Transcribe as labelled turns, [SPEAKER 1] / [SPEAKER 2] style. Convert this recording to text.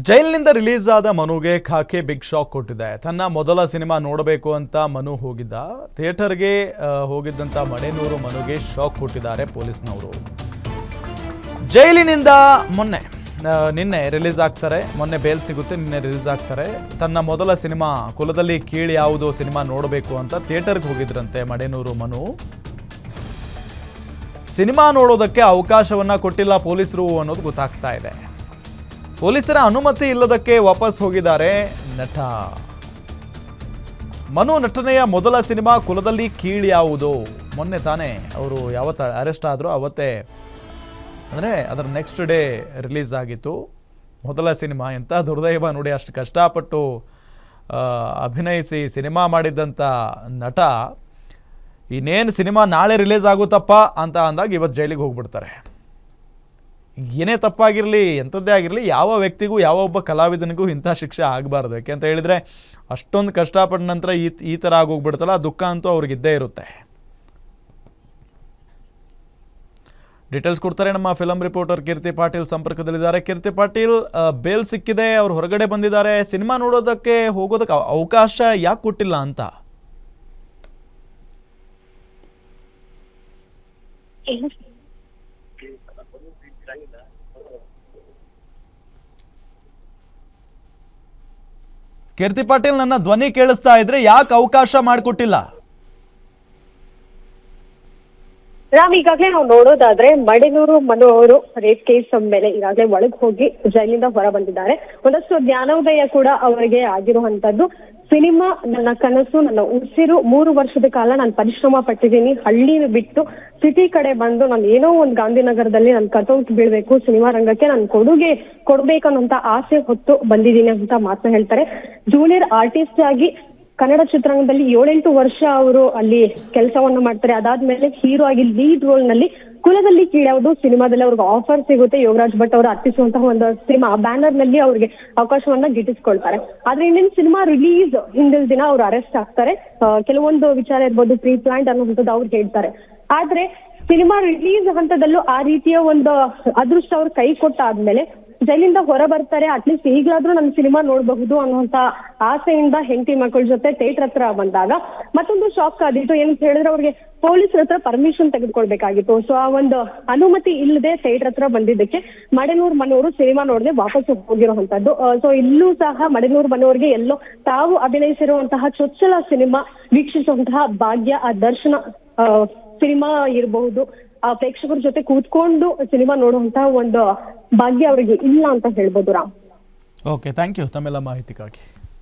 [SPEAKER 1] ಜೈಲಿನಿಂದ ರಿಲೀಸ್ ಆದ ಮನುಗೆ ಖಾಕಿ big shock ಕೊಟ್ಟಿದೆ. ತನ್ನ ಮೊದಲ ಸಿನಿಮಾ ನೋಡಬೇಕು ಅಂತ ಮನು ಹೋಗಿದ್ದ. ಥಿಯೇಟರ್ಗೆ ಹೋಗಿದ್ದಂತ ಮಡೆನೂರು ಮನುಗೆ ಶಾಕ್ ಕೊಟ್ಟಿದ್ದಾರೆ ಪೊಲೀಸ್ನವರು. ಜೈಲಿನಿಂದ ನಿನ್ನೆ ರಿಲೀಸ್ ಆಗ್ತಾರೆ. ಮೊನ್ನೆ ಬೇಲ್ ಸಿಗುತ್ತೆ, ನಿನ್ನೆ ರಿಲೀಸ್ ಆಗ್ತಾರೆ. ತನ್ನ ಮೊದಲ ಸಿನಿಮಾ ಕುಲದಲ್ಲಿ ಕೀಳು ಯಾವುದೋ ಸಿನಿಮಾ ನೋಡಬೇಕು ಅಂತ ಥಿಯೇಟರ್ಗೆ ಹೋಗಿದ್ರಂತೆ ಮಡೆನೂರು ಮನು. ಸಿನಿಮಾ ನೋಡೋದಕ್ಕೆ ಅವಕಾಶವನ್ನ ಕೊಟ್ಟಿಲ್ಲ ಪೊಲೀಸರು ಅನ್ನೋದು ಗೊತ್ತಾಗ್ತಾ ಇದೆ. ಪೊಲೀಸರ ಅನುಮತಿ ಇಲ್ಲದಕ್ಕೆ ವಾಪಸ್ ಹೋಗಿದ್ದಾರೆ ನಟ ಮನು. ನಟನೆಯ ಮೊದಲ ಸಿನಿಮಾ ಕುಲದಲ್ಲಿ ಕೀಳು ಯಾವುದು. ಮೊನ್ನೆ ತಾನೇ ಅವರು ಯಾವತ್ತು ಅರೆಸ್ಟ್ ಆದರೂ ಅವತ್ತೇ, ಅಂದರೆ ಅದರ ನೆಕ್ಸ್ಟ್ ಡೇ ರಿಲೀಸ್ ಆಗಿತ್ತು ಮೊದಲ ಸಿನಿಮಾ. ಎಂಥ ದುರ್ದೈವ ನೋಡಿ, ಅಷ್ಟು ಕಷ್ಟಪಟ್ಟು ಅಭಿನಯಿಸಿ ಸಿನಿಮಾ ಮಾಡಿದ್ದಂಥ ನಟ ಇನ್ನೇನು ಸಿನಿಮಾ ನಾಳೆ ರಿಲೀಸ್ ಆಗುತ್ತಪ್ಪ ಅಂತ ಅಂದಾಗ ಇವತ್ತು ಜೈಲಿಗೆ ಹೋಗ್ಬಿಡ್ತಾರೆ. ಏನೇ ತಪ್ಪಾಗಿರಲಿ, ಎಂಥದ್ದೇ ಆಗಿರಲಿ, ಯಾವ ವ್ಯಕ್ತಿಗೂ ಯಾವ ಒಬ್ಬ ಕಲಾವಿದನಿಗೂ ಇಂಥ ಶಿಕ್ಷೆ ಆಗಬಾರ್ದು. ಯಾಕೆ ಅಂತ ಹೇಳಿದರೆ ಅಷ್ಟೊಂದು ಕಷ್ಟಪಟ್ಟ ನಂತರ ಈ ಥರ ಆಗೋಗ್ಬಿಡ್ತಲ್ಲ, ದುಃಖ ಅಂತೂ ಅವ್ರಿಗಿದ್ದೇ ಇರುತ್ತೆ. ಡೀಟೇಲ್ಸ್ ಕೊಡ್ತಾರೆ ನಮ್ಮ ಫಿಲಂ ರಿಪೋರ್ಟರ್ ಕೀರ್ತಿ ಪಾಟೀಲ್ ಸಂಪರ್ಕದಲ್ಲಿದ್ದಾರೆ. ಕೀರ್ತಿ ಪಾಟೀಲ್, ಬೇಲ್ ಸಿಕ್ಕಿದೆ, ಅವ್ರು ಹೊರಗಡೆ ಬಂದಿದ್ದಾರೆ. ಸಿನಿಮಾ ನೋಡೋದಕ್ಕೆ ಹೋಗೋದಕ್ಕೆ ಅವಕಾಶ ಯಾಕೆ ಕೊಟ್ಟಿಲ್ಲ ಅಂತ? ಕೀರ್ತಿ ಪಾಟೀಲ್, ನನ್ನ ಧ್ವನಿ ಕೇಳಿಸ್ತಾ ಇದ್ರೆ ಯಾಕೆ ಅವಕಾಶ ಮಾಡಿಕೊಟ್ಟಿಲ್ಲ?
[SPEAKER 2] ರಾಮ್, ಈಗಾಗಲೇ ನಾವು ನೋಡೋದಾದ್ರೆ ಮಡೆನೂರು ಮನು ಅವರು ರೇಪ್ ಕೇಸ್ ಮೇಲೆ ಈಗಾಗಲೇ ಒಳಗೆ ಹೋಗಿ ಜೈಲಿಂದ ಹೊರ ಬಂದಿದ್ದಾರೆ. ಒಂದಷ್ಟು ಜ್ಞಾನೋದಯ ಕೂಡ ಅವರಿಗೆ ಆಗಿರುವಂತದ್ದು. ಸಿನಿಮಾ ನನ್ನ ಕನಸು, ನನ್ನ ಉಸಿರು. 3 ವರ್ಷದ ಕಾಲ ನಾನು ಪರಿಶ್ರಮ ಪಟ್ಟಿದ್ದೀನಿ. ಹಳ್ಳಿ ಬಿಟ್ಟು ಸಿಟಿ ಕಡೆ ಬಂದು ನಾನು ಏನೋ ಒಂದು ಗಾಂಧಿನಗರದಲ್ಲಿ ನನ್ನ ಕಟೌಟ್ ಬೀಳ್ಬೇಕು, ಸಿನಿಮಾ ರಂಗಕ್ಕೆ ನಾನು ಕೊಡುಗೆ ಕೊಡ್ಬೇಕನ್ನೋಂತ ಆಸೆ ಹೊತ್ತು ಬಂದಿದ್ದೀನಿ ಅಂತ ಮಾತನ್ನ ಹೇಳ್ತಾರೆ. ಜೂನಿಯರ್ ಆರ್ಟಿಸ್ಟ್ ಆಗಿ ಕನ್ನಡ ಚಿತ್ರರಂಗದಲ್ಲಿ 7-8 ವರ್ಷ ಅವರು ಅಲ್ಲಿ ಕೆಲಸವನ್ನು ಮಾಡ್ತಾರೆ. ಅದಾದ್ಮೇಲೆ ಹೀರೋ ಆಗಿ ಲೀಡ್ ರೋಲ್ ನಲ್ಲಿ ಕುಲದಲ್ಲಿ ಕೀಳ್ಯಾವುದು ಸಿನಿಮಾದಲ್ಲಿ ಅವ್ರಿಗೆ ಆಫರ್ ಸಿಗುತ್ತೆ. ಯೋಗರಾಜ್ ಭಟ್ ಅವರು ಅರ್ಪಿಸುವಂತಹ ಒಂದು ಸಿನಿಮಾ ಬ್ಯಾನರ್ ನಲ್ಲಿ ಅವ್ರಿಗೆ ಅವಕಾಶವನ್ನ ಗಿಟ್ಟಿಸ್ಕೊಳ್ತಾರೆ. ಆದ್ರೆ ಇನ್ನೇನು ಸಿನಿಮಾ ರಿಲೀಸ್ ಹಿಂದಿನ ದಿನ ಅವ್ರು ಅರೆಸ್ಟ್ ಆಗ್ತಾರೆ. ಕೆಲವೊಂದು ವಿಚಾರ ಇರ್ಬೋದು, ಪ್ರೀ ಪ್ಲಾಂಟ್ ಅನ್ನುವಂಥದ್ದು ಅವ್ರು ಹೇಳ್ತಾರೆ. ಆದ್ರೆ ಸಿನಿಮಾ ರಿಲೀಸ್ ಹಂತದಲ್ಲೂ ಆ ರೀತಿಯ ಒಂದು ಅದೃಷ್ಟ ಅವ್ರು ಕೈ ಕೊಟ್ಟಾದ್ಮೇಲೆ ಜೈಲಿಂದ ಹೊರ ಬರ್ತಾರೆ. ಅಟ್ಲೀಸ್ಟ್ ಈಗಲಾದ್ರೂ ನನ್ನ ಸಿನಿಮಾ ನೋಡಬಹುದು ಅನ್ನುವಂತ ಆಸೆಯಿಂದ ಹೆಂಡತಿ ಮಕ್ಕಳ ಜೊತೆ ಥಿಯೇಟರ್ ಹತ್ರ ಬಂದಾಗ ಮತ್ತೊಂದು ಶಾಕ್ ಆದಿತ್ತು. ಏನಂತ ಹೇಳಿದ್ರೆ ಅವ್ರಿಗೆ ಪೊಲೀಸರ ಹತ್ರ ಪರ್ಮಿಷನ್ ತೆಗೆದುಕೊಳ್ಬೇಕಾಗಿತ್ತು. ಸೊ ಆ ಒಂದು ಅನುಮತಿ ಇಲ್ಲದೆ ಥಿಯೇಟರ್ ಹತ್ರ ಬಂದಿದ್ದಕ್ಕೆ ಮಡೆನೂರು ಮನೋರು ಸಿನಿಮಾ ನೋಡದೆ ವಾಪಸ್ ಹೋಗಿರುವಂತದ್ದು. ಸೊ ಇಲ್ಲೂ ಸಹ ಮಡೆನೂರು ಮನೋರಿಗೆ ಎಲ್ಲೋ ತಾವು ಅಭಿನಯಿಸಿರುವಂತಹ ಚೊಚ್ಚಲ ಸಿನಿಮಾ ವೀಕ್ಷಿಸುವಂತಹ ಭಾಗ್ಯ, ಆ ದರ್ಶನ ಸಿನಿಮಾ ಇರಬಹುದು, ಆ ಪ್ರೇಕ್ಷಕರ ಜೊತೆ ಕೂತ್ಕೊಂಡು ಸಿನಿಮಾ ನೋಡುವಂತಹ ಒಂದು ಭಾಗ್ಯ ಅವರಿಗೆ ಇಲ್ಲ ಅಂತ ಹೇಳ್ಬೋದು ರಾಮ್.
[SPEAKER 1] ಓಕೆ, ಥ್ಯಾಂಕ್ ಯು ತಮ್ಮೆಲ್ಲ ಮಾಹಿತಿಗಾಗಿ.